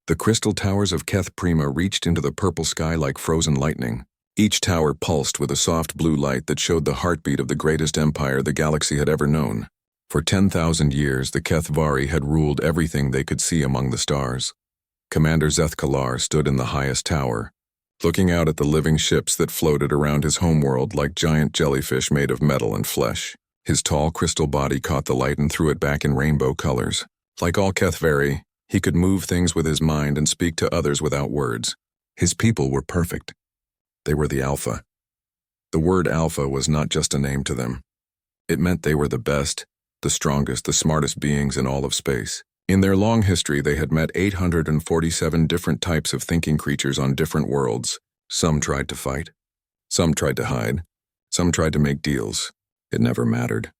The crystal towers of Keth Prima reached into the purple sky like frozen lightning. Each tower pulsed with a soft blue light that showed the heartbeat of the greatest empire the galaxy had ever known. For 10,000 years, the Kethvari had ruled everything they could see among the stars. Commander Zeth-Kalar stood in the highest tower, looking out at the living ships that floated around his homeworld like giant jellyfish made of metal and flesh. His tall crystal body caught the light and threw it back in rainbow colors. Like all Kethvari, he could move things with his mind and speak to others without words. His people were perfect. They were the Alpha. The word Alpha was not just a name to them. It meant they were the best, the strongest, the smartest beings in all of space. In their long history, they had met 847 different types of thinking creatures on different worlds. Some tried to fight. Some tried to hide. Some tried to make deals. It never mattered.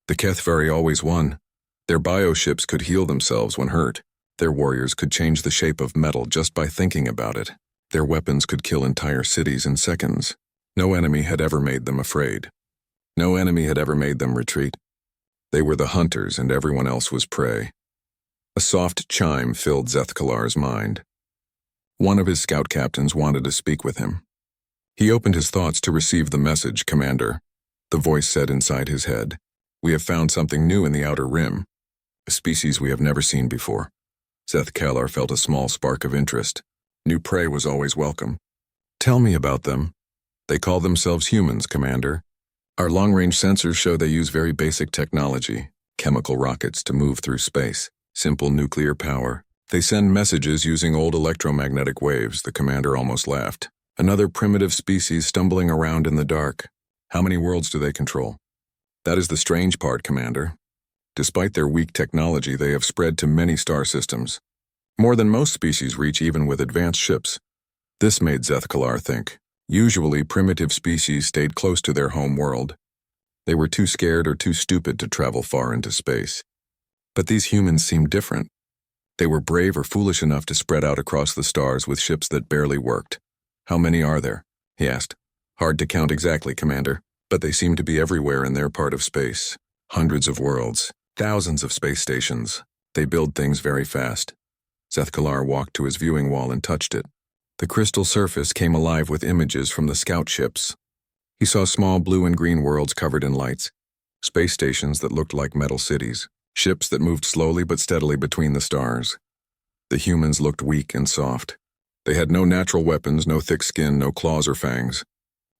The Kethvari always won. Their bioships could heal themselves when hurt. Their warriors could change the shape of metal just by thinking about it. Their weapons could kill entire cities in seconds. No enemy had ever made them afraid. No enemy had ever made them retreat. They were the hunters and everyone else was prey. A soft chime filled Zeth-Kalar's mind. One of his scout captains wanted to speak with him. He opened his thoughts to receive the message, "Commander." The voice said inside his head, "We have found something new in the outer rim, a species we have never seen before." Zeth-Kalar felt a small spark of interest. New prey was always welcome. "Tell me about them." "They call themselves humans, Commander. Our long-range sensors show they use very basic technology, chemical rockets to move through space, simple nuclear power. They send messages using old electromagnetic waves." The commander almost laughed. "Another primitive species stumbling around in the dark. How many worlds do they control?" "That is the strange part, Commander. Despite their weak technology, they have spread to many star systems. More than most species reach even with advanced ships." This made Zeth-Kalar think. Usually, primitive species stayed close to their home world. They were too scared or too stupid to travel far into space. But these humans seemed different. They were brave or foolish enough to spread out across the stars with ships that barely worked. "How many are there?" he asked. "Hard to count exactly, Commander, but they seem to be everywhere in their part of space. Hundreds of worlds, thousands of space stations. They build things very fast." Zeth-Kalar walked to his viewing wall and touched it. The crystal surface came alive with images from the scout ships. He saw small blue and green worlds covered in lights, space stations that looked like metal cities, ships that moved slowly but steadily between the stars. The humans looked weak and soft. They had no natural weapons, no thick skin, no claws or fangs.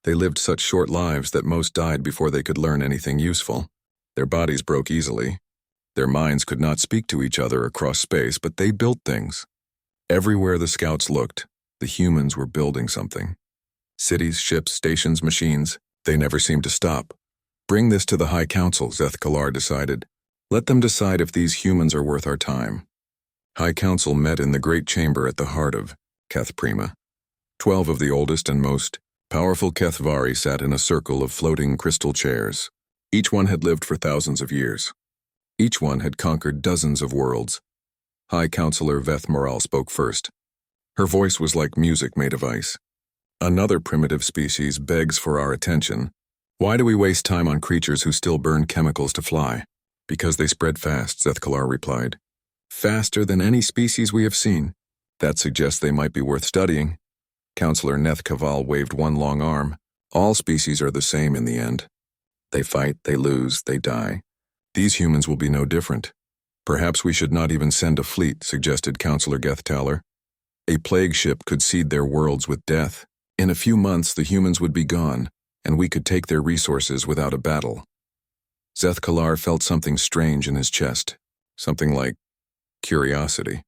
They lived such short lives that most died before they could learn anything useful. Their bodies broke easily. Their minds could not speak to each other across space, but they built things. Everywhere the scouts looked, the humans were building something. Cities, ships, stations, machines, they never seemed to stop. "Bring this to the High Council," Zeth-Kalar decided. "Let them decide if these humans are worth our time." High Council met in the Great Chamber at the heart of Keth Prima. 12 of the oldest and most powerful Kethvari sat in a circle of floating crystal chairs. Each one had lived for thousands of years. Each one had conquered dozens of worlds. High Counselor Veth Moral spoke first. Her voice was like music made of ice. "Another primitive species begs for our attention. Why do we waste time on creatures who still burn chemicals to fly?" "Because they spread fast," Zeth-Kalar replied. "Faster than any species we have seen. That suggests they might be worth studying." Counselor Neth Kaval waved one long arm. "All species are the same in the end. They fight, they lose, they die. These humans will be no different." "Perhaps we should not even send a fleet," suggested Counselor Gethtaler. "A plague ship could seed their worlds with death. In a few months, the humans would be gone, and we could take their resources without a battle." Zeth-Kalar felt something strange in his chest, something like curiosity.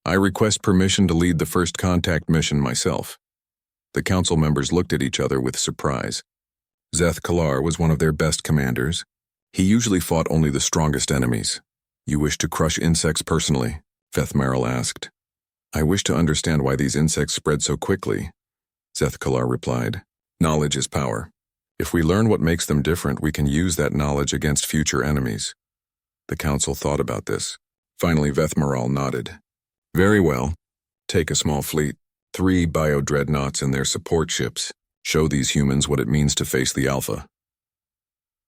"I request permission to lead the first contact mission myself." The council members looked at each other with surprise. Zeth-Kalar was one of their best commanders. He usually fought only the strongest enemies. "You wish to crush insects personally?" Veth Merrill asked. "I wish to understand why these insects spread so quickly," Zeth-Kalar replied. "Knowledge is power. If we learn what makes them different, we can use that knowledge against future enemies." The council thought about this. Finally, Veth Moral nodded. "Very well. Take a small fleet, 3 bio-dreadnoughts and their support ships. Show these humans what it means to face the Alpha."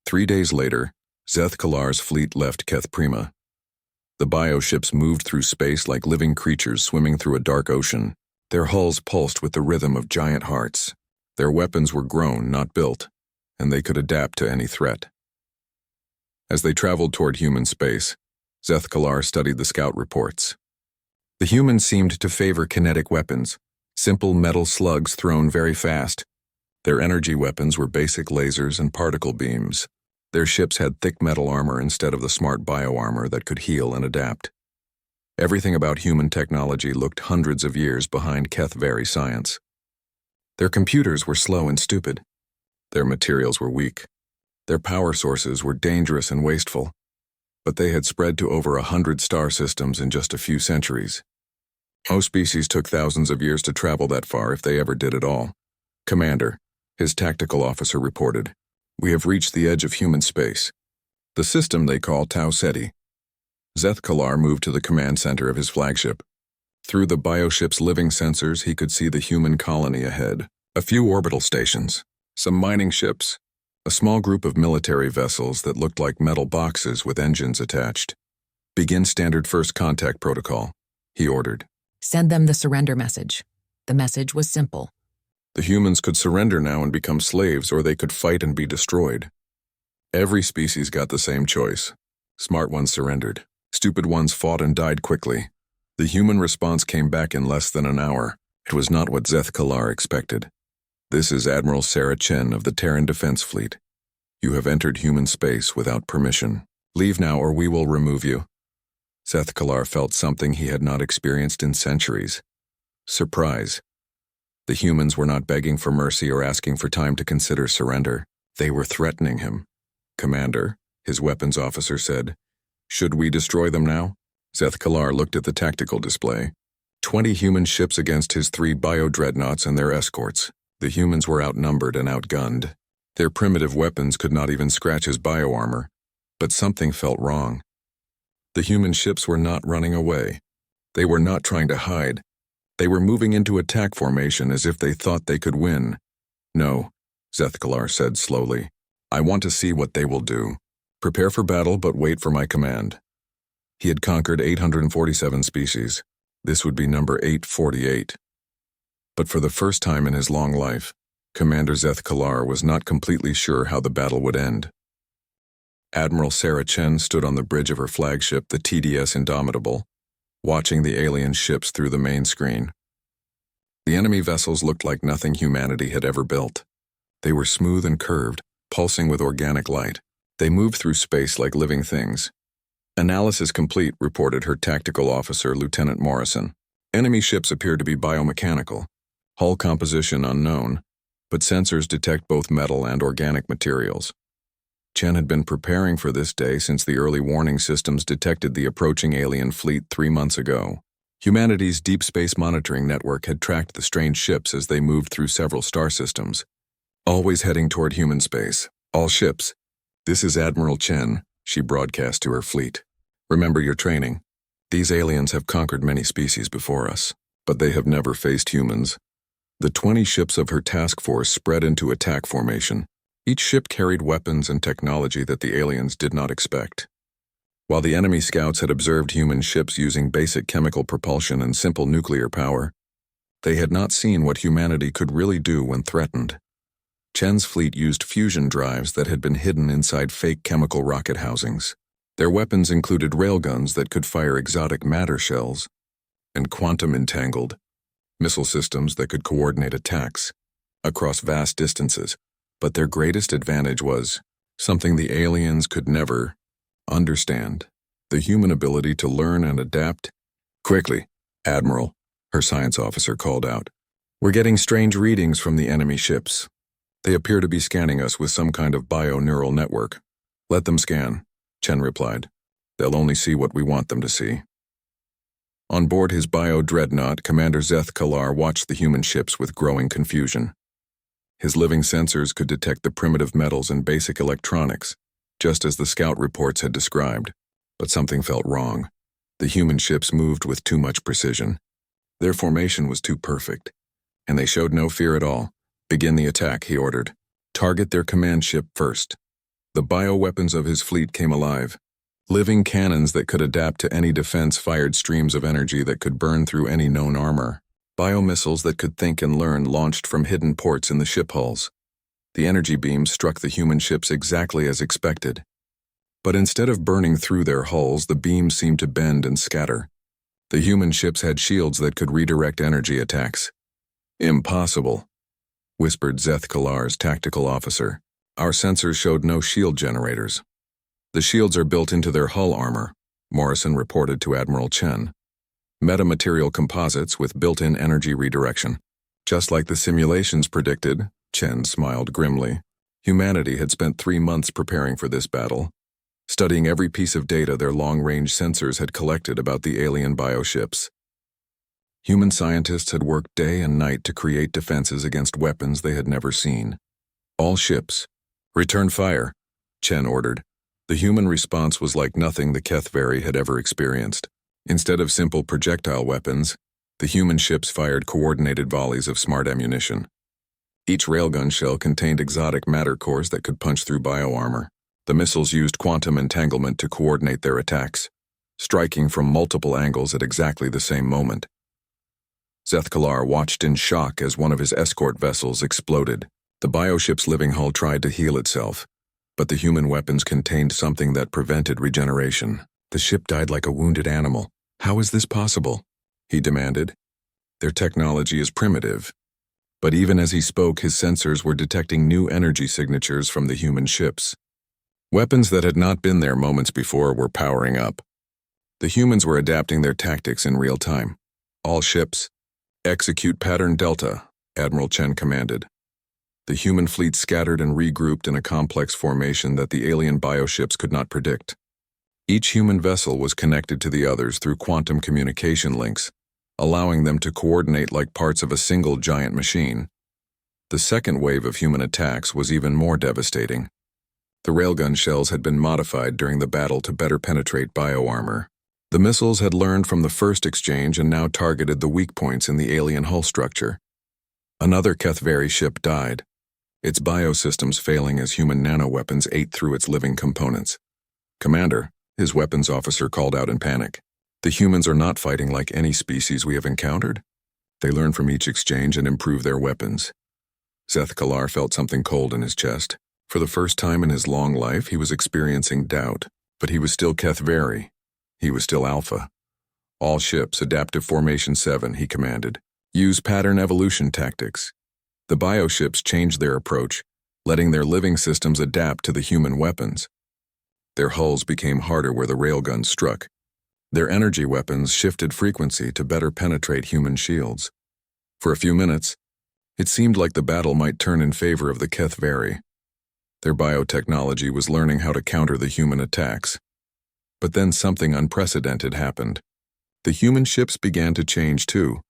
3 days later, Zeth-Kalar's fleet left Keth Prima. The bioships moved through space like living creatures swimming through a dark ocean. Their hulls pulsed with the rhythm of giant hearts. Their weapons were grown, not built, and they could adapt to any threat. As they traveled toward human space, Zeth Kalar studied the scout reports. The humans seemed to favor kinetic weapons, simple metal slugs thrown very fast. Their energy weapons were basic lasers and particle beams. Their ships had thick metal armor instead of the smart bioarmor that could heal and adapt. Everything about human technology looked hundreds of years behind Kethvari science. Their computers were slow and stupid. Their materials were weak. Their power sources were dangerous and wasteful. But they had spread to over 100 star systems in just a few centuries. Most species took thousands of years to travel that far if they ever did at all. "Commander," his tactical officer reported, "we have reached the edge of human space. The system they call Tau Ceti." Zeth Kalar moved to the command center of his flagship. Through the bioship's living sensors, he could see the human colony ahead. A few orbital stations, some mining ships, a small group of military vessels that looked like metal boxes with engines attached. "Begin standard first contact protocol," he ordered. "Send them the surrender message." The message was simple. The humans could surrender now and become slaves, or they could fight and be destroyed. Every species got the same choice. Smart ones surrendered. Stupid ones fought and died quickly. The human response came back in less than an hour. It was not what Zeth Kalar expected. "This is Admiral Sarah Chen of the Terran Defense Fleet. You have entered human space without permission. Leave now or we will remove you." Zeth Kalar felt something he had not experienced in centuries. Surprise. The humans were not begging for mercy or asking for time to consider surrender. They were threatening him. "Commander," his weapons officer said, "should we destroy them now?" Zeth Kalar looked at the tactical display. 20 human ships against his 3 bio-dreadnoughts and their escorts. The humans were outnumbered and outgunned. Their primitive weapons could not even scratch his bioarmor. But something felt wrong. The human ships were not running away. They were not trying to hide. They were moving into attack formation as if they thought they could win. "No," Zeth Kalar said slowly. "I want to see what they will do. Prepare for battle, but wait for my command." He had conquered 847 species. This would be number 848. But for the first time in his long life, Commander Zeth Kalar was not completely sure how the battle would end. Admiral Sarah Chen stood on the bridge of her flagship, the TDS Indomitable, watching the alien ships through the main screen. The enemy vessels looked like nothing humanity had ever built. They were smooth and curved, pulsing with organic light. They moved through space like living things. "Analysis complete," reported her tactical officer, Lieutenant Morrison. "Enemy ships appear to be biomechanical. Hull composition unknown, but sensors detect both metal and organic materials." Chen had been preparing for this day since the early warning systems detected the approaching alien fleet 3 months ago. Humanity's deep space monitoring network had tracked the strange ships as they moved through several star systems. "Always heading toward human space. All ships. This is Admiral Chen," she broadcast to her fleet. "Remember your training. These aliens have conquered many species before us, but they have never faced humans." The 20 ships of her task force spread into attack formation. Each ship carried weapons and technology that the aliens did not expect. While the enemy scouts had observed human ships using basic chemical propulsion and simple nuclear power, they had not seen what humanity could really do when threatened. Chen's fleet used fusion drives that had been hidden inside fake chemical rocket housings. Their weapons included railguns that could fire exotic matter shells and quantum-entangled missile systems that could coordinate attacks across vast distances. But their greatest advantage was something the aliens could never understand: the human ability to learn and adapt. "Quickly, Admiral," her science officer called out. "We're getting strange readings from the enemy ships. They appear to be scanning us with some kind of bio-neural network." "Let them scan," Chen replied. "They'll only see what we want them to see." On board his bio-dreadnought, Commander Zeth Kalar watched the human ships with growing confusion. His living sensors could detect the primitive metals and basic electronics, just as the scout reports had described. But something felt wrong. The human ships moved with too much precision. Their formation was too perfect, and they showed no fear at all. "Begin the attack," he ordered. "Target their command ship first." The bioweapons of his fleet came alive. Living cannons that could adapt to any defense fired streams of energy that could burn through any known armor. Biomissiles that could think and learn launched from hidden ports in the ship hulls. The energy beams struck the human ships exactly as expected. But instead of burning through their hulls, the beams seemed to bend and scatter. The human ships had shields that could redirect energy attacks. "Impossible," whispered Zeth Kalar's tactical officer. "Our sensors showed no shield generators." "The shields are built into their hull armor," Morrison reported to Admiral Chen. "Metamaterial composites with built-in energy redirection. Just like the simulations predicted," Chen smiled grimly. Humanity had spent 3 months preparing for this battle, studying every piece of data their long-range sensors had collected about the alien bioships. Human scientists had worked day and night to create defenses against weapons they had never seen. "All ships, return fire," Chen ordered. The human response was like nothing the Kethvari had ever experienced. Instead of simple projectile weapons, the human ships fired coordinated volleys of smart ammunition. Each railgun shell contained exotic matter cores that could punch through bioarmor. The missiles used quantum entanglement to coordinate their attacks, striking from multiple angles at exactly the same moment. Zeth Kalar watched in shock as one of his escort vessels exploded. The bioship's living hull tried to heal itself, but the human weapons contained something that prevented regeneration. "The ship died like a wounded animal. How is this possible?" he demanded. "Their technology is primitive." But even as he spoke, his sensors were detecting new energy signatures from the human ships. Weapons that had not been there moments before were powering up. The humans were adapting their tactics in real time. "All ships, execute pattern Delta," Admiral Chen commanded. The human fleet scattered and regrouped in a complex formation that the alien bioships could not predict. Each human vessel was connected to the others through quantum communication links, allowing them to coordinate like parts of a single giant machine. The second wave of human attacks was even more devastating. The railgun shells had been modified during the battle to better penetrate bioarmor. The missiles had learned from the first exchange and now targeted the weak points in the alien hull structure. Another Kethvari ship died, its biosystems failing as human nanoweapons ate through its living components. "Commander," his weapons officer called out in panic, "the humans are not fighting like any species we have encountered. They learn from each exchange and improve their weapons." Zeth Kalar felt something cold in his chest. For the first time in his long life, he was experiencing doubt, but he was still Kethvari. He was still Alpha. "All ships, Adaptive Formation 7, he commanded. "Use pattern evolution tactics." The bioships changed their approach, letting their living systems adapt to the human weapons. Their hulls became harder where the railguns struck. Their energy weapons shifted frequency to better penetrate human shields. For a few minutes, it seemed like the battle might turn in favor of the Kethvari. Their biotechnology was learning how to counter the human attacks. But then something unprecedented happened. The human ships began to change too.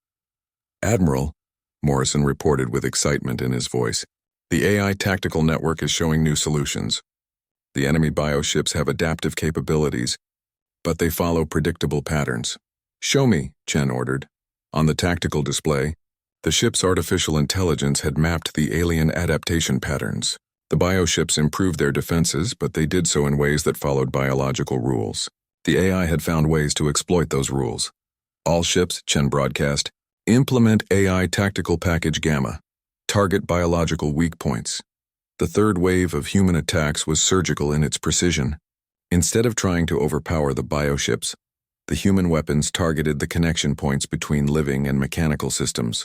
"Admiral," Morrison reported with excitement in his voice, "the AI tactical network is showing new solutions. The enemy bioships have adaptive capabilities, but they follow predictable patterns." "Show me," Chen ordered. On the tactical display, the ship's artificial intelligence had mapped the alien adaptation patterns. The bioships improved their defenses, but they did so in ways that followed biological rules. The AI had found ways to exploit those rules. "All ships," Chen broadcast, "implement AI Tactical Package Gamma. Target biological weak points." The third wave of human attacks was surgical in its precision. Instead of trying to overpower the bioships, the human weapons targeted the connection points between living and mechanical systems.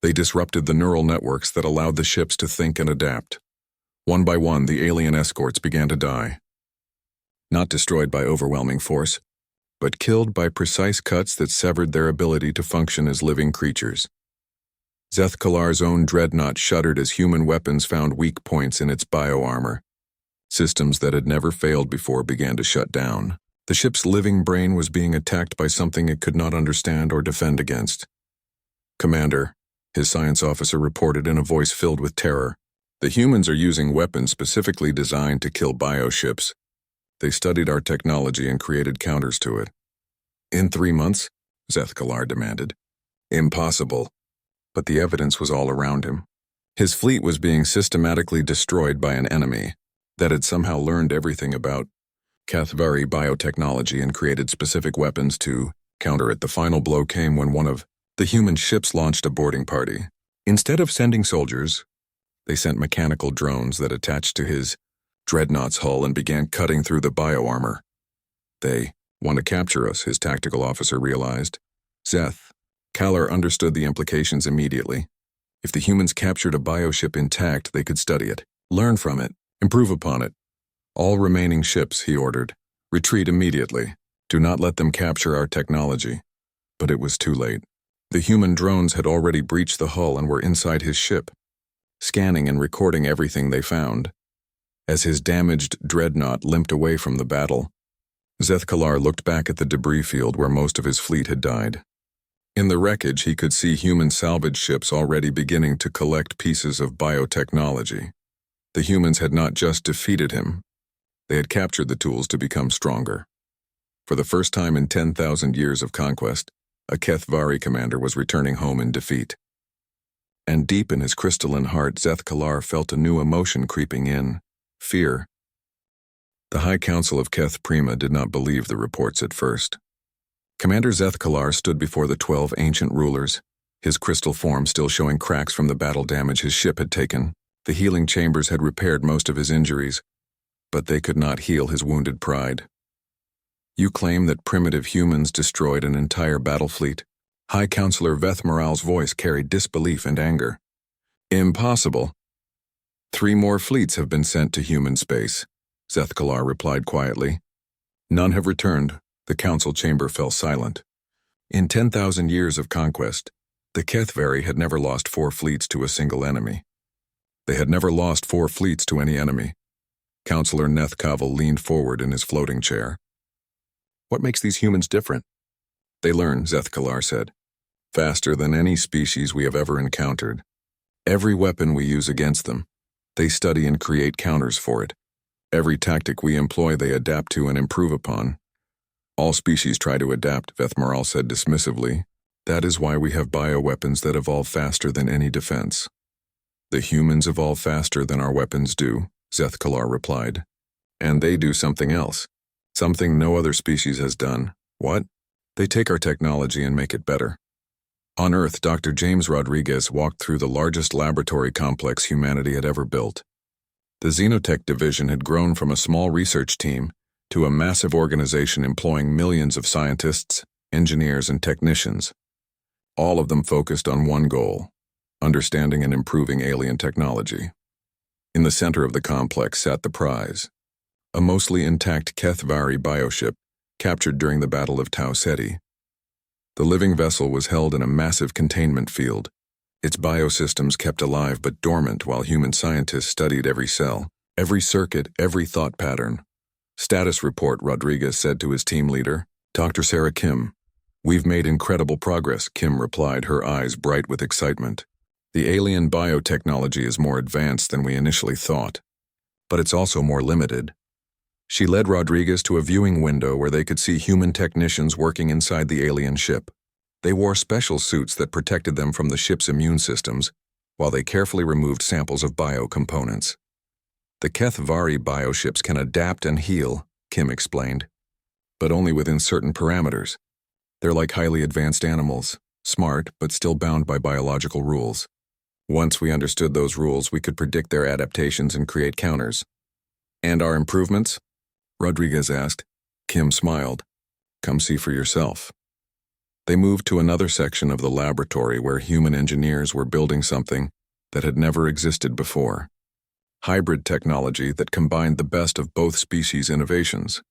They disrupted the neural networks that allowed the ships to think and adapt. One by one, the alien escorts began to die. Not destroyed by overwhelming force, but killed by precise cuts that severed their ability to function as living creatures. Zeth Kalar's own dreadnought shuddered as human weapons found weak points in its bioarmor. Systems that had never failed before began to shut down. The ship's living brain was being attacked by something it could not understand or defend against. "Commander," his science officer reported in a voice filled with terror, "the humans are using weapons specifically designed to kill bioships. They studied our technology and created counters to it." "In 3 months?" Zeth Kalar demanded. "Impossible." But the evidence was all around him. His fleet was being systematically destroyed by an enemy that had somehow learned everything about HFY biotechnology and created specific weapons to counter it. The final blow came when one of the human ships launched a boarding party. Instead of sending soldiers, they sent mechanical drones that attached to his dreadnought's hull and began cutting through the bioarmor. They want to capture us, his tactical officer realized. Zeth Kalar understood the implications immediately. If the humans captured a bioship intact, they could study it, learn from it, improve upon it. All remaining ships, he ordered, retreat immediately. Do not let them capture our technology. But it was too late. The human drones had already breached the hull and were inside his ship, scanning and recording everything they found. As his damaged dreadnought limped away from the battle, Zeth Kalar looked back at the debris field where most of his fleet had died. In the wreckage, he could see human salvage ships already beginning to collect pieces of biotechnology. The humans had not just defeated him, they had captured the tools to become stronger. For the first time in 10,000 years of conquest, a HFY commander was returning home in defeat. And deep in his crystalline heart, Zeth Kalar felt a new emotion creeping in: fear. The High Council of Keth Prima did not believe the reports at first. Commander Zeth Kalar stood before the 12 ancient rulers, his crystal form still showing cracks from the battle damage his ship had taken. The healing chambers had repaired most of his injuries, but they could not heal his wounded pride. You claim that primitive humans destroyed an entire battle fleet? High Counselor Veth Moral's voice carried disbelief and anger. Impossible. 3 more fleets have been sent to human space, Zeth Kalar replied quietly. None have returned. The council chamber fell silent. In 10,000 years of conquest, the HFY had never lost 4 fleets to a single enemy. They had never lost 4 fleets to any enemy. Counselor Neth Kaval leaned forward in his floating chair. What makes these humans different? They learn, Zeth Kalar said, faster than any species we have ever encountered. Every weapon we use against them, they study and create counters for it. Every tactic we employ, they adapt to and improve upon. All species try to adapt, Veth Moral said dismissively. That is why we have bioweapons that evolve faster than any defense. The humans evolve faster than our weapons do, Zeth Kalar replied. And they do something else. Something no other species has done. What? They take our technology and make it better. On Earth, Dr. James Rodriguez walked through the largest laboratory complex humanity had ever built. The Xenotech division had grown from a small research team to a massive organization employing millions of scientists, engineers, and technicians. All of them focused on one goal: understanding and improving alien technology. In the center of the complex sat the prize, a mostly intact HFY bioship captured during the Battle of Tau Ceti. The living vessel was held in a massive containment field, its biosystems kept alive but dormant while human scientists studied every cell, every circuit, every thought pattern. Status report, Rodriguez said to his team leader, Dr. Sarah Kim. We've made incredible progress, Kim replied, her eyes bright with excitement. The alien biotechnology is more advanced than we initially thought, but it's also more limited. She led Rodriguez to a viewing window where they could see human technicians working inside the alien ship. They wore special suits that protected them from the ship's immune systems, while they carefully removed samples of biocomponents. The HFY bioships can adapt and heal, Kim explained, but only within certain parameters. They're like highly advanced animals, smart but still bound by biological rules. Once we understood those rules, we could predict their adaptations and create counters. And our improvements? Rodriguez asked. Kim smiled. Come see for yourself. They moved to another section of the laboratory where human engineers were building something that had never existed before. Hybrid technology that combined the best of both species' innovations.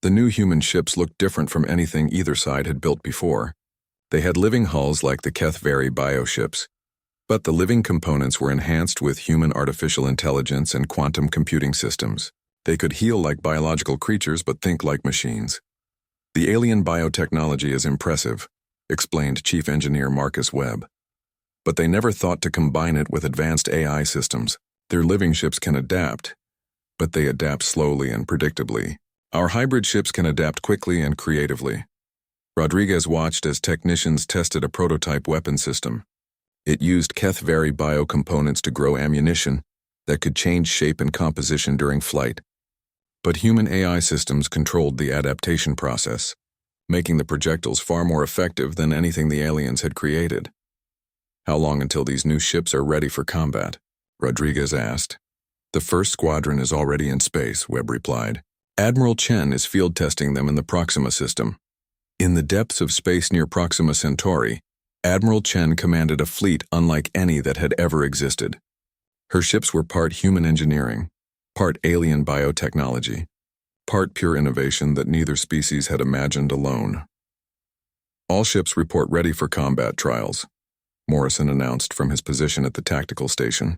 The new human ships looked different from anything either side had built before. They had living hulls like the HFY bioships, but the living components were enhanced with human artificial intelligence and quantum computing systems. They could heal like biological creatures but think like machines. The alien biotechnology is impressive, explained Chief Engineer Marcus Webb. But they never thought to combine it with advanced AI systems. Their living ships can adapt, but they adapt slowly and predictably. Our hybrid ships can adapt quickly and creatively. Rodriguez watched as technicians tested a prototype weapon system. It used HFY biocomponents to grow ammunition that could change shape and composition during flight. But human AI systems controlled the adaptation process, making the projectiles far more effective than anything the aliens had created. "How long until these new ships are ready for combat?" Rodriguez asked. "The first squadron is already in space," Webb replied. "Admiral Chen is field testing them in the Proxima system." In the depths of space near Proxima Centauri, Admiral Chen commanded a fleet unlike any that had ever existed. Her ships were part human engineering, part alien biotechnology, part pure innovation that neither species had imagined alone. "All ships report ready for combat trials," Morrison announced from his position at the tactical station.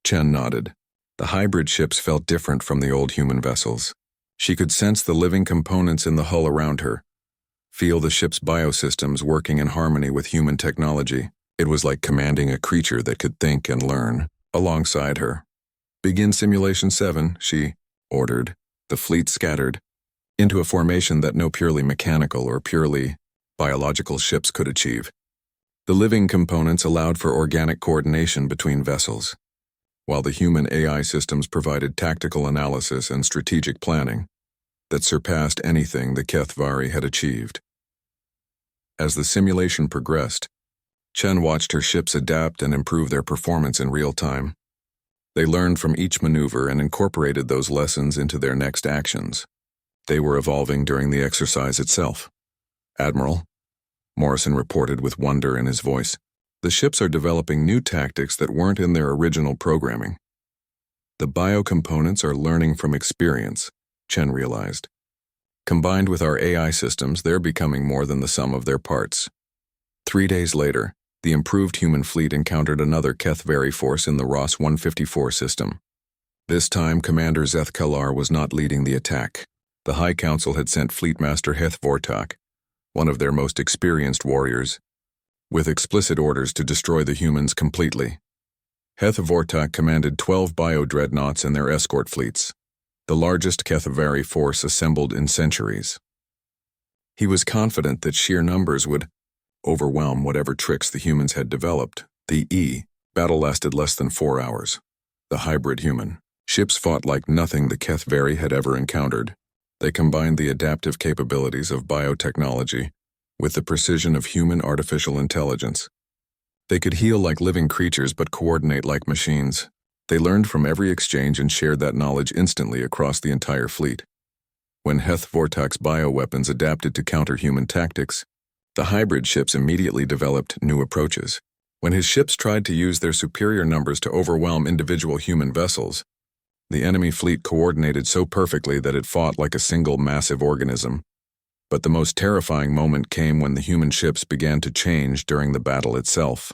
Chen nodded. The hybrid ships felt different from the old human vessels. She could sense the living components in the hull around her, feel the ship's biosystems working in harmony with human technology. It was like commanding a creature that could think and learn alongside her. "Begin Simulation 7, she ordered. The fleet scattered into a formation that no purely mechanical or purely biological ships could achieve. The living components allowed for organic coordination between vessels, while the human AI systems provided tactical analysis and strategic planning that surpassed anything the Kethvari had achieved. As the simulation progressed, Chen watched her ships adapt and improve their performance in real time. They learned from each maneuver and incorporated those lessons into their next actions. They were evolving during the exercise itself. "Admiral," Morrison reported with wonder in his voice, "the ships are developing new tactics that weren't in their original programming." "The biocomponents are learning from experience," Chen realized. "Combined with our AI systems, they're becoming more than the sum of their parts." 3 days later, the improved human fleet encountered another Kethvari force in the Ross 154 system. This time, Commander Zeth Kalar was not leading the attack. The High Council had sent Fleetmaster Heth Vortak, one of their most experienced warriors, with explicit orders to destroy the humans completely. Heth Vortak commanded 12 bio-dreadnoughts and their escort fleets, the largest Kethvari force assembled in centuries. He was confident that sheer numbers would overwhelm whatever tricks the humans had developed. The battle lasted less than 4 hours. The hybrid human ships fought like nothing the Kethvari had ever encountered. They combined the adaptive capabilities of biotechnology with the precision of human artificial intelligence. They could heal like living creatures but coordinate like machines. They learned from every exchange and shared that knowledge instantly across the entire fleet. When Heth Vortak's bioweapons adapted to counter human tactics, the hybrid ships immediately developed new approaches. When his ships tried to use their superior numbers to overwhelm individual human vessels, the enemy fleet coordinated so perfectly that it fought like a single massive organism. But the most terrifying moment came when the human ships began to change during the battle itself.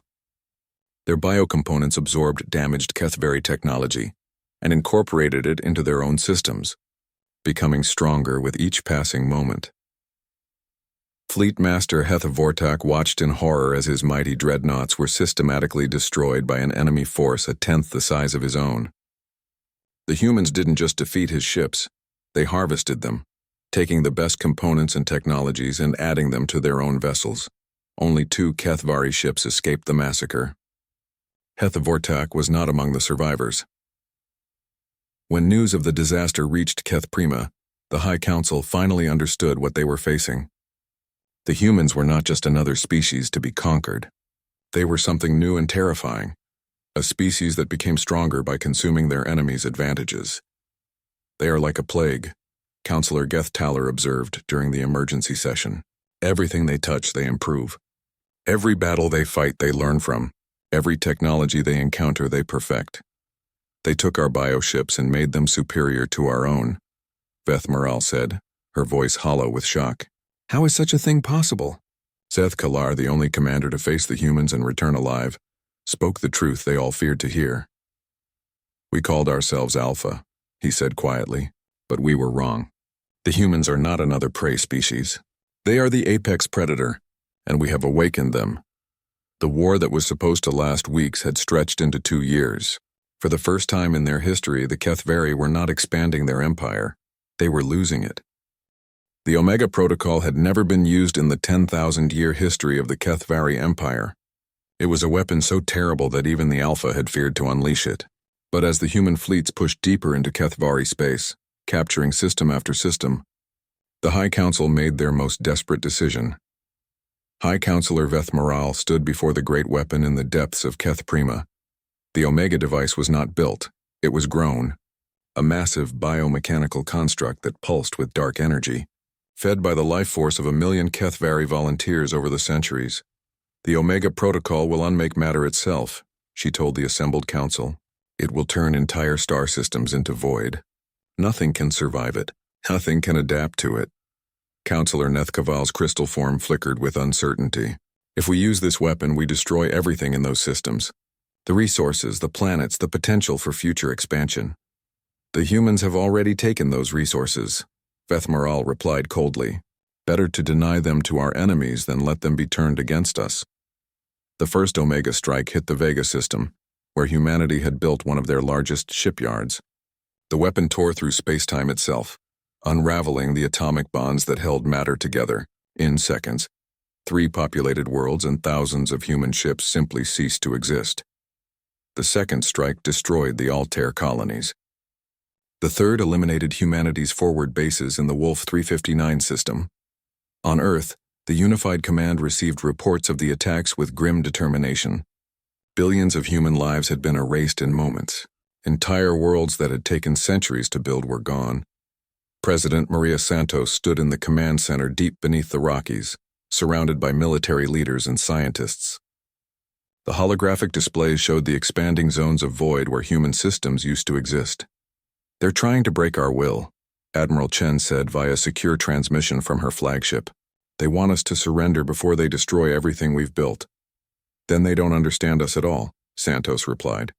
Their biocomponents absorbed damaged Kethvari technology and incorporated it into their own systems, becoming stronger with each passing moment. Fleet Master Heth Vortak watched in horror as his mighty dreadnoughts were systematically destroyed by an enemy force 1/10 the size of his own. The humans didn't just defeat his ships, they harvested them, taking the best components and technologies and adding them to their own vessels. Only 2 Kethvari ships escaped the massacre. Heth Vortak was not among the survivors. When news of the disaster reached Keth Prima, the High Council finally understood what they were facing. The humans were not just another species to be conquered. They were something new and terrifying, a species that became stronger by consuming their enemies' advantages. "They are like a plague," Counselor Geth Taller observed during the emergency session. "Everything they touch, they improve. Every battle they fight, they learn from. Every technology they encounter, they perfect. They took our bioships and made them superior to our own," Veth Morale said, her voice hollow with shock. "How is such a thing possible?" Zeth Kalar, the only commander to face the humans and return alive, spoke the truth they all feared to hear. "We called ourselves Alpha," he said quietly, "but we were wrong. The humans are not another prey species. They are the apex predator, and we have awakened them." The war that was supposed to last weeks had stretched into 2 years. For the first time in their history, the Kethvari were not expanding their empire. They were losing it. The Omega Protocol had never been used in the 10,000-year history of the Kethvari Empire. It was a weapon so terrible that even the Alpha had feared to unleash it. But as the human fleets pushed deeper into Kethvari space, capturing system after system. The High Council made their most desperate decision. High Counselor Veth Moral stood before the great weapon in the depths of Keth Prima. The Omega device was not built, it was grown. A massive biomechanical construct that pulsed with dark energy, fed by the life force of 1 million Kethvari volunteers over the centuries. The Omega Protocol will unmake matter itself, she told the assembled council. It will turn entire star systems into void. Nothing can survive it. Nothing can adapt to it. Counselor Nethkaval's crystal form flickered with uncertainty. If we use this weapon, we destroy everything in those systems. The resources, the planets, the potential for future expansion. The humans have already taken those resources, Veth Moral replied coldly. Better to deny them to our enemies than let them be turned against us. The first Omega strike hit the Vega system, where humanity had built one of their largest shipyards. The weapon tore through space-time itself, unraveling the atomic bonds that held matter together. In seconds, 3 populated worlds and thousands of human ships simply ceased to exist. The second strike destroyed the Altair colonies. The third eliminated humanity's forward bases in the Wolf 359 system. On Earth, the Unified Command received reports of the attacks with grim determination. Billions of human lives had been erased in moments. Entire worlds that had taken centuries to build were gone. President Maria Santos stood in the command center deep beneath the Rockies, surrounded by military leaders and scientists. The holographic displays showed the expanding zones of void where human systems used to exist. They're trying to break our will, Admiral Chen said via secure transmission from her flagship. They want us to surrender before they destroy everything we've built. Then they don't understand us at all, Santos replied.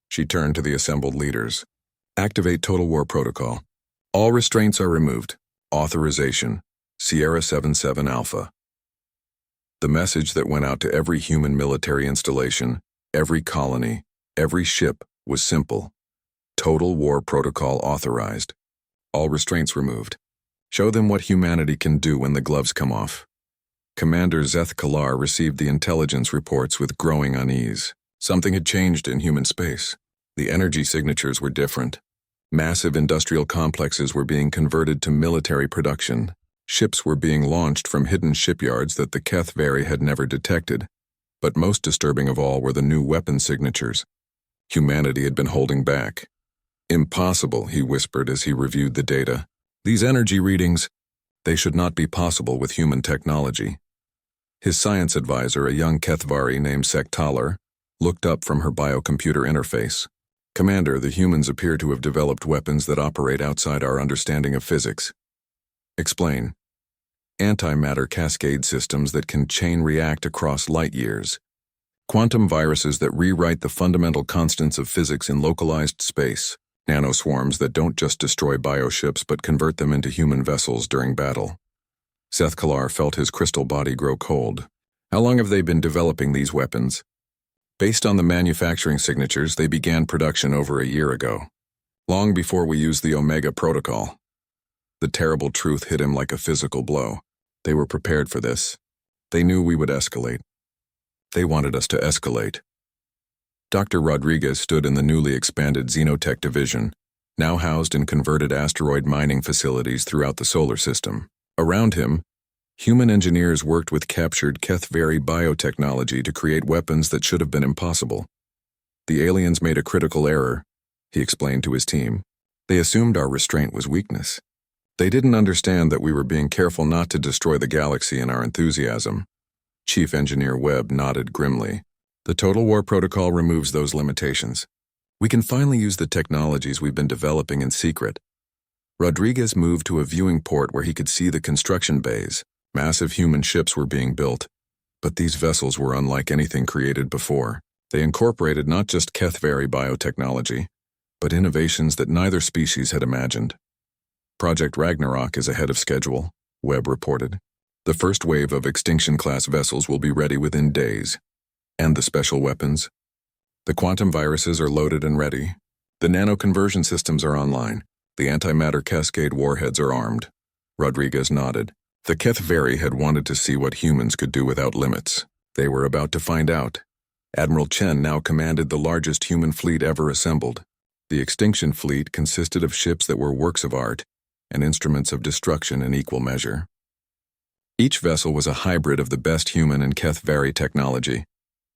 She turned to the assembled leaders. Activate Total War Protocol. All restraints are removed. Authorization. Sierra 77 Alpha. The message that went out to every human military installation, every colony, every ship was simple. Total War Protocol authorized. All restraints removed. Show them what humanity can do when the gloves come off. Commander Zeth Kalar received the intelligence reports with growing unease. Something had changed in human space. The energy signatures were different. Massive industrial complexes were being converted to military production. Ships were being launched from hidden shipyards that the Kethvari had never detected. But most disturbing of all were the new weapon signatures. Humanity had been holding back. Impossible, he whispered as he reviewed the data. These energy readings, they should not be possible with human technology. His science advisor, a young Kethvari named Sektalar, looked up from her biocomputer interface. Commander, the humans appear to have developed weapons that operate outside our understanding of physics. Explain. Antimatter cascade systems that can chain react across light years. Quantum viruses that rewrite the fundamental constants of physics in localized space. Nanoswarms that don't just destroy bioships but convert them into human vessels during battle. Seth Kalar felt his crystal body grow cold. How long have they been developing these weapons? Based on the manufacturing signatures, they began production over a year ago. Long before we used the Omega Protocol. The terrible truth hit him like a physical blow. They were prepared for this. They knew we would escalate. They wanted us to escalate. Dr. Rodriguez stood in the newly expanded Xenotech division, now housed in converted asteroid mining facilities throughout the solar system. Around him, human engineers worked with captured Kethvari biotechnology to create weapons that should have been impossible. The aliens made a critical error, he explained to his team. They assumed our restraint was weakness. They didn't understand that we were being careful not to destroy the galaxy in our enthusiasm. Chief Engineer Webb nodded grimly. The Total War Protocol removes those limitations. We can finally use the technologies we've been developing in secret. Rodriguez moved to a viewing port where he could see the construction bays. Massive human ships were being built, but these vessels were unlike anything created before. They incorporated not just Kethvari biotechnology, but innovations that neither species had imagined. Project Ragnarok is ahead of schedule, Webb reported. The first wave of Extinction-class vessels will be ready within days. And the special weapons? The quantum viruses are loaded and ready. The nano-conversion systems are online. The antimatter cascade warheads are armed. Rodriguez nodded. The Kethvari had wanted to see what humans could do without limits. They were about to find out. Admiral Chen now commanded the largest human fleet ever assembled. The extinction fleet consisted of ships that were works of art and instruments of destruction in equal measure. Each vessel was a hybrid of the best human and HFY technology,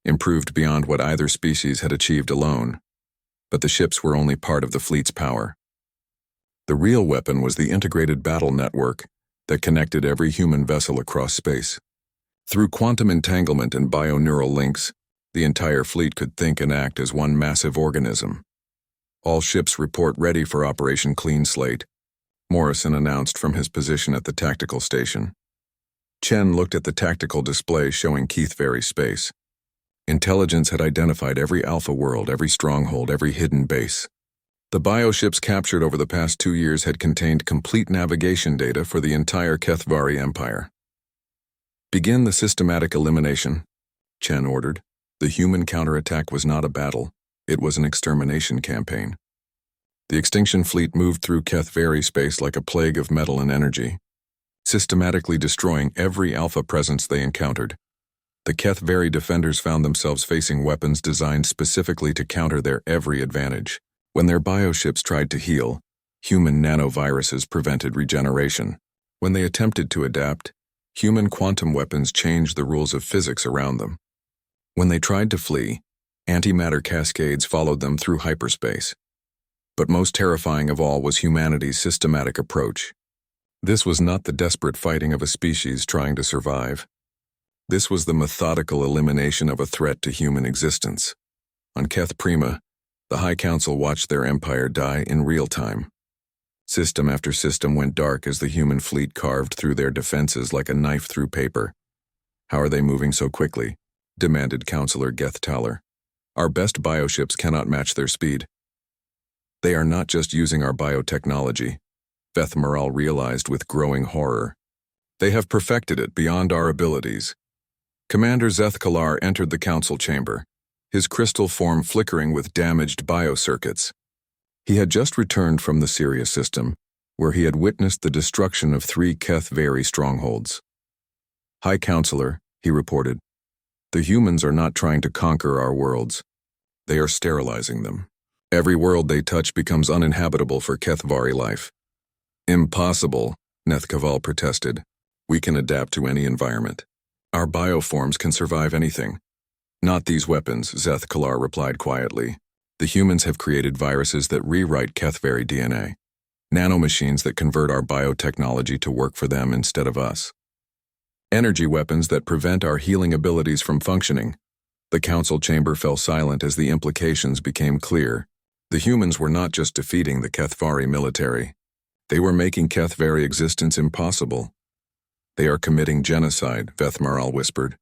improved beyond what either species had achieved alone. But the ships were only part of the fleet's power. The real weapon was the integrated battle network that connected every human vessel across space. Through quantum entanglement and bioneural links, the entire fleet could think and act as one massive organism. All ships report ready for Operation Clean Slate, Morrison announced from his position at the tactical station. Chen looked at the tactical display showing HFY's space. Intelligence had identified every alpha world, every stronghold, every hidden base. The bioships captured over the past 2 years had contained complete navigation data for the entire HFY empire. Begin the systematic elimination, Chen ordered. The human counterattack was not a battle, it was an extermination campaign. The extinction fleet moved through HFY space like a plague of metal and energy, systematically destroying every alpha presence they encountered. The HFY defenders found themselves facing weapons designed specifically to counter their every advantage. When their bioships tried to heal, human nanoviruses prevented regeneration. When they attempted to adapt, human quantum weapons changed the rules of physics around them. When they tried to flee, antimatter cascades followed them through hyperspace. But most terrifying of all was humanity's systematic approach. This was not the desperate fighting of a species trying to survive. This was the methodical elimination of a threat to human existence. On Keth Prima, the High Council watched their empire die in real time. System after system went dark as the human fleet carved through their defenses like a knife through paper. "How are they moving so quickly?" demanded Counselor Geththaler. "Our best bioships cannot match their speed." "They are not just using our biotechnology," Vethmaral realized with growing horror. "They have perfected it beyond our abilities." Commander Zethkalar entered the council chamber, his crystal form flickering with damaged biocircuits. He had just returned from the Sirius system, where he had witnessed the destruction of 3 HFY strongholds. "High Counselor," he reported, "the humans are not trying to conquer our worlds. They are sterilizing them. Every world they touch becomes uninhabitable for HFY life." "Impossible," Nethkaval protested. "We can adapt to any environment. Our bioforms can survive anything." "Not these weapons," Zethkalar replied quietly. "The humans have created viruses that rewrite HFY DNA. Nanomachines that convert our biotechnology to work for them instead of us. Energy weapons that prevent our healing abilities from functioning." The council chamber fell silent as the implications became clear. The humans were not just defeating the HFY military. They were making HFY existence impossible. "They are committing genocide," Vethmaral whispered.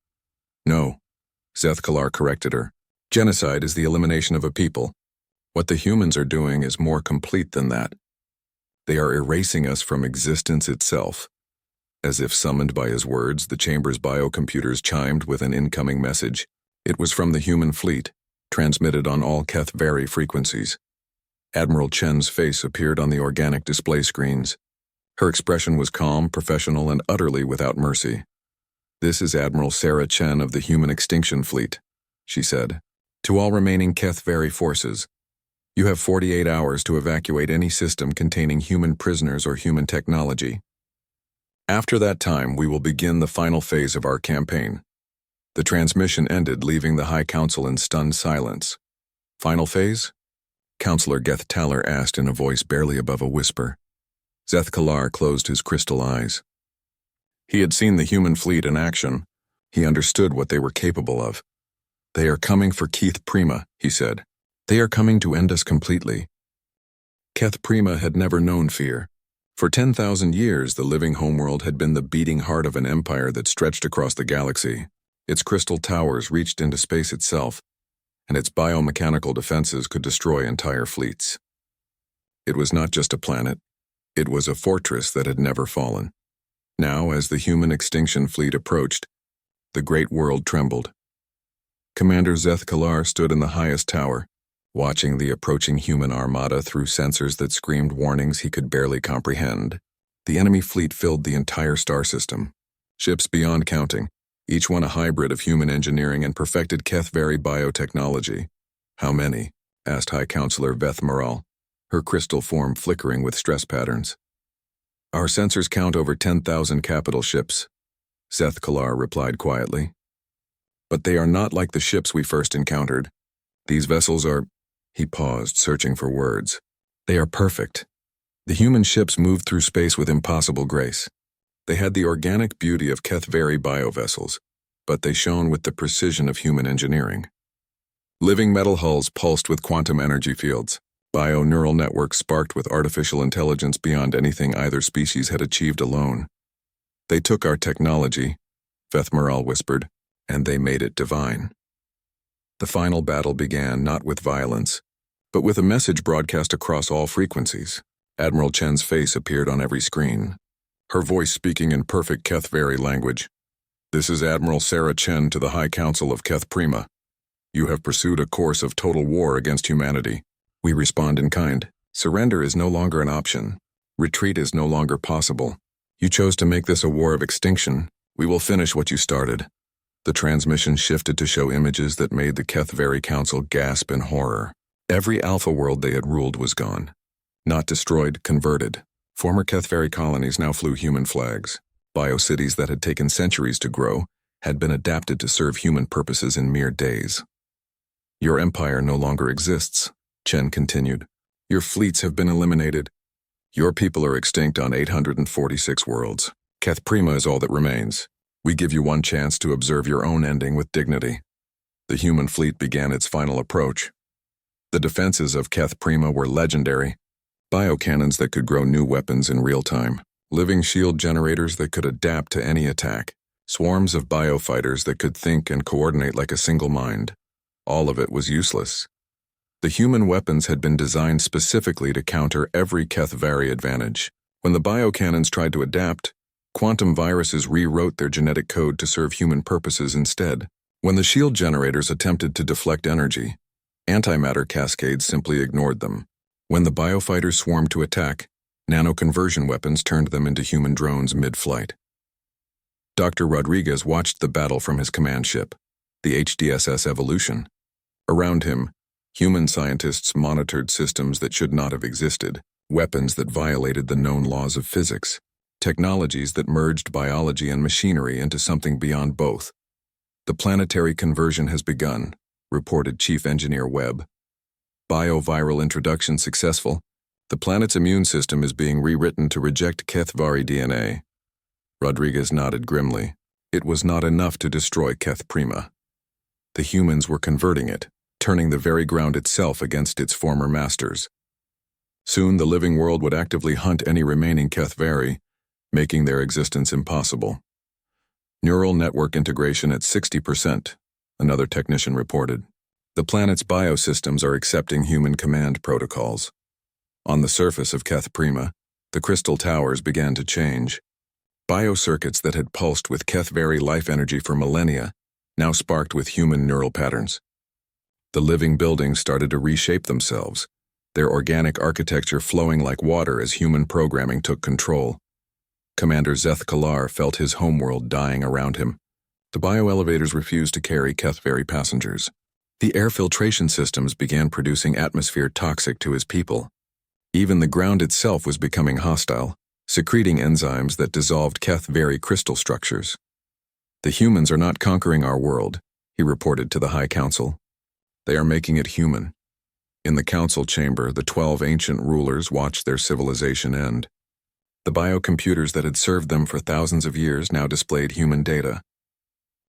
"No," Zethkalar corrected her. "Genocide is the elimination of a people. What the humans are doing is more complete than that. They are erasing us from existence itself." As if summoned by his words, the chamber's biocomputers chimed with an incoming message. It was from the human fleet, transmitted on all HFY frequencies. Admiral Chen's face appeared on the organic display screens. Her expression was calm, professional, and utterly without mercy. "This is Admiral Sarah Chen of the Human Extinction Fleet," she said. "To all remaining HFY forces, you have 48 hours to evacuate any system containing human prisoners or human technology. After that time, we will begin the final phase of our campaign." The transmission ended, leaving the High Council in stunned silence. "Final phase?" Counselor Geththaler asked in a voice barely above a whisper. Zethkalar closed his crystal eyes. He had seen the human fleet in action. He understood what they were capable of. "They are coming for Keith Prima," he said. "They are coming to end us completely." Keth Prima had never known fear. For 10,000 years, the living homeworld had been the beating heart of an empire that stretched across the galaxy. Its crystal towers reached into space itself, and its biomechanical defenses could destroy entire fleets. It was not just a planet, it was a fortress that had never fallen. Now, as the human extinction fleet approached, the great world trembled. Commander Zethkalar stood in the highest tower, watching the approaching human armada through sensors that screamed warnings he could barely comprehend. The enemy fleet filled the entire star system. Ships beyond counting, each one a hybrid of human engineering and perfected HFY biotechnology. "How many?" asked High Counselor Vethmaral. her crystal form flickering with stress patterns. "Our sensors count over 10,000 capital ships," Seth Kalar replied quietly. "But they are not like the ships we first encountered. These vessels are—" He paused, searching for words. "They are perfect. The human ships moved through space with impossible grace. They had the organic beauty of Kethvari biovessels, but they shone with the precision of human engineering. Living metal hulls pulsed with quantum energy fields. Bio-neural networks sparked with artificial intelligence beyond anything either species had achieved alone. They took our technology," Vethmeral whispered, "and they made it divine." The final battle began not with violence, but with a message broadcast across all frequencies. Admiral Chen's face appeared on every screen, her voice speaking in perfect Kethvari language. "This is Admiral Sarah Chen to the High Council of Keth Prima. You have pursued a course of total war against humanity. We respond in kind. Surrender is no longer an option. Retreat is no longer possible. You chose to make this a war of extinction. We will finish what you started." The transmission shifted to show images that made the Kethvari Council gasp in horror. Every alpha world they had ruled was gone. Not destroyed, converted. Former Kethvari colonies now flew human flags. Bio-cities that had taken centuries to grow had been adapted to serve human purposes in mere days. "Your empire no longer exists," Chen continued. "Your fleets have been eliminated. Your people are extinct on 846 worlds. Keth Prima is all that remains. We give you one chance to observe your own ending with dignity." The human fleet began its final approach. The defenses of Keth Prima were legendary. Biocannons that could grow new weapons in real time. Living shield generators that could adapt to any attack. Swarms of biofighters that could think and coordinate like a single mind. All of it was useless. The human weapons had been designed specifically to counter every Kethvari advantage. When the biocannons tried to adapt, quantum viruses rewrote their genetic code to serve human purposes instead. When the shield generators attempted to deflect energy, antimatter cascades simply ignored them. When the biofighters swarmed to attack, nanoconversion weapons turned them into human drones mid-flight. Dr. Rodriguez watched the battle from his command ship, the HDSS Evolution. Around him, human scientists monitored systems that should not have existed, weapons that violated the known laws of physics, technologies that merged biology and machinery into something beyond both. "The planetary conversion has begun," reported Chief Engineer Webb. "Bioviral introduction successful. The planet's immune system is being rewritten to reject Kethvari DNA." Rodriguez nodded grimly. It was not enough to destroy Keth Prima. The humans were converting it, turning the very ground itself against its former masters. Soon the living world would actively hunt any remaining Kethvari, making their existence impossible. "Neural network integration at 60%, another technician reported. "The planet's biosystems are accepting human command protocols." On the surface of Keth Prima, the crystal towers began to change. Biocircuits that had pulsed with Kethvari life energy for millennia now sparked with human neural patterns. The living buildings started to reshape themselves, their organic architecture flowing like water as human programming took control. Commander Zeth Kalar felt his homeworld dying around him. The bioelevators refused to carry Kethvari passengers. The air filtration systems began producing atmosphere toxic to his people. Even the ground itself was becoming hostile, secreting enzymes that dissolved Kethvari crystal structures. "The humans are not conquering our world," he reported to the High Council. "They are making it human." In the council chamber, the 12 ancient rulers watched their civilization end. The biocomputers that had served them for thousands of years now displayed human data.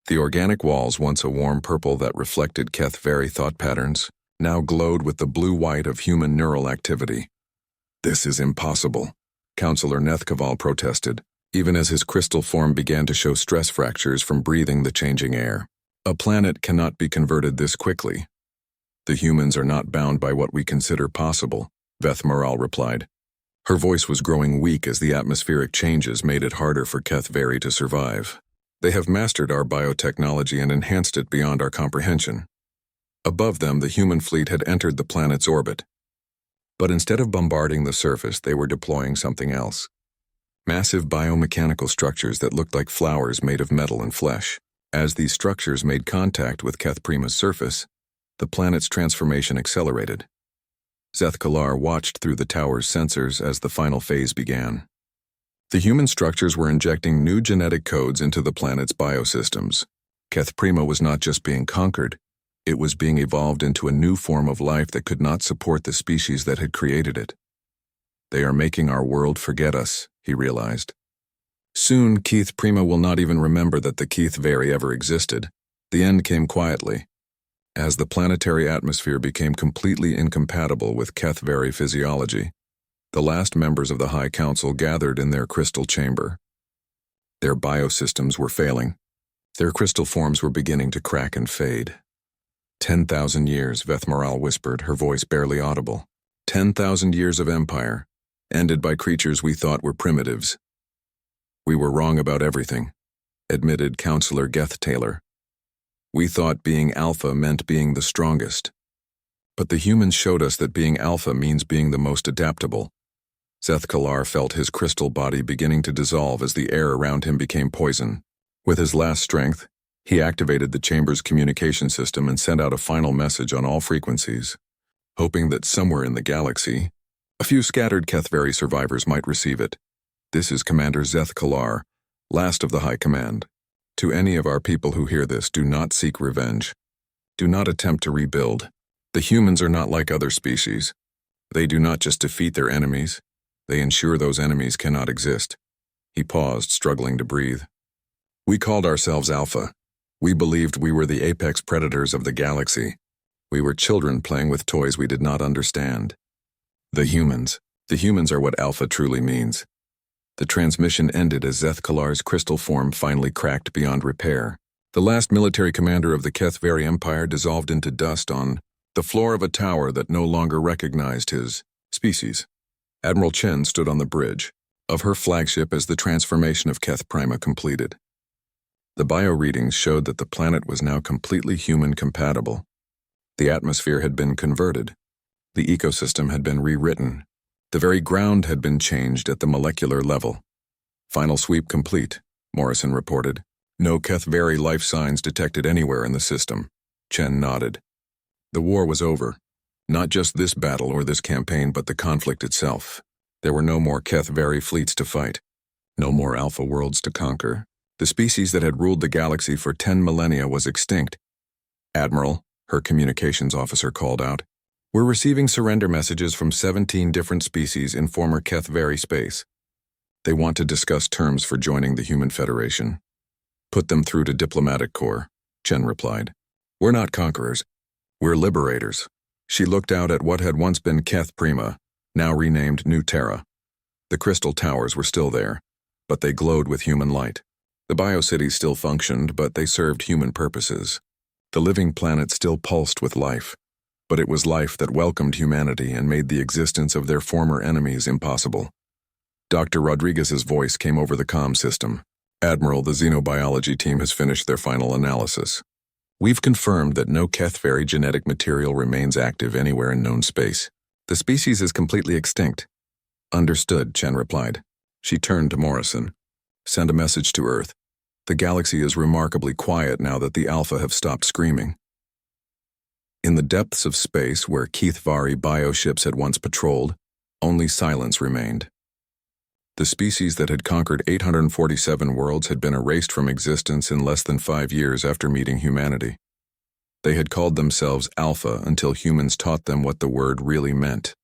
The organic walls, once a warm purple that reflected Kethvari thought patterns, now glowed with the blue-white of human neural activity. "This is impossible," Councillor Nethkaval protested, even as his crystal form began to show stress fractures from breathing the changing air. "A planet cannot be converted this quickly." "The humans are not bound by what we consider possible," Vethmeral replied. Her voice was growing weak as the atmospheric changes made it harder for Kethvari to survive. "They have mastered our biotechnology and enhanced it beyond our comprehension." Above them, the human fleet had entered the planet's orbit. But instead of bombarding the surface, they were deploying something else. Massive biomechanical structures that looked like flowers made of metal and flesh. As these structures made contact with Keth Prima's surface, the planet's transformation accelerated. Zethkalar watched through the tower's sensors as the final phase began. The human structures were injecting new genetic codes into the planet's biosystems. Keth Prima was not just being conquered, it was being evolved into a new form of life that could not support the species that had created it. They are making our world forget us, he realized. Soon, Keith Prima will not even remember that the Keith Very ever existed. The end came quietly. As the planetary atmosphere became completely incompatible with Keth Very physiology, the last members of the High Council gathered in their crystal chamber. Their biosystems were failing. Their crystal forms were beginning to crack and fade. 10,000 years, Vethmaral whispered, her voice barely audible. 10,000 years of empire, ended by creatures we thought were primitives. We were wrong about everything, admitted Counselor Geth Taylor. We thought being alpha meant being the strongest. But the humans showed us that being alpha means being the most adaptable. Zethkalar felt his crystal body beginning to dissolve as the air around him became poison. With his last strength, he activated the chamber's communication system and sent out a final message on all frequencies, hoping that somewhere in the galaxy, a few scattered Kethvari survivors might receive it. This is Commander Zethkalar, last of the High Command. To any of our people who hear this, do not seek revenge. Do not attempt to rebuild. The humans are not like other species. They do not just defeat their enemies, they ensure those enemies cannot exist. He paused, struggling to breathe. We called ourselves Alpha. We believed we were the apex predators of the galaxy. We were children playing with toys we did not understand. The humans are what Alpha truly means. The transmission ended as Zethkalar's crystal form finally cracked beyond repair. The last military commander of the Kethvari Empire dissolved into dust on the floor of a tower that no longer recognized his species. Admiral Chen stood on the bridge of her flagship as the transformation of Keth Prima completed. The bio-readings showed that the planet was now completely human-compatible. The atmosphere had been converted. The ecosystem had been rewritten. The very ground had been changed at the molecular level. Final sweep complete, Morrison reported. No Kethvari life signs detected anywhere in the system. Chen nodded. The war was over. Not just this battle or this campaign, but the conflict itself. There were no more Kethvari fleets to fight. No more Alpha worlds to conquer. The species that had ruled the galaxy for 10 millennia was extinct. Admiral, her communications officer called out, we're receiving surrender messages from 17 different species in former Kethvari space. They want to discuss terms for joining the Human Federation. Put them through to Diplomatic Corps, Chen replied. We're not conquerors. We're liberators. She looked out at what had once been Keth Prima, now renamed New Terra. The crystal towers were still there, but they glowed with human light. The biocities still functioned, but they served human purposes. The living planet still pulsed with life, but it was life that welcomed humanity and made the existence of their former enemies impossible. Dr. Rodriguez's voice came over the comm system. Admiral, the xenobiology team has finished their final analysis. We've confirmed that no Kethvari genetic material remains active anywhere in known space. The species is completely extinct. Understood, Chen replied. She turned to Morrison. Send a message to Earth. The galaxy is remarkably quiet now that the Alpha have stopped screaming. In the depths of space where Kethvari bioships had once patrolled, only silence remained. The species that had conquered 847 worlds had been erased from existence in less than 5 years after meeting humanity. They had called themselves Alpha until humans taught them what the word really meant.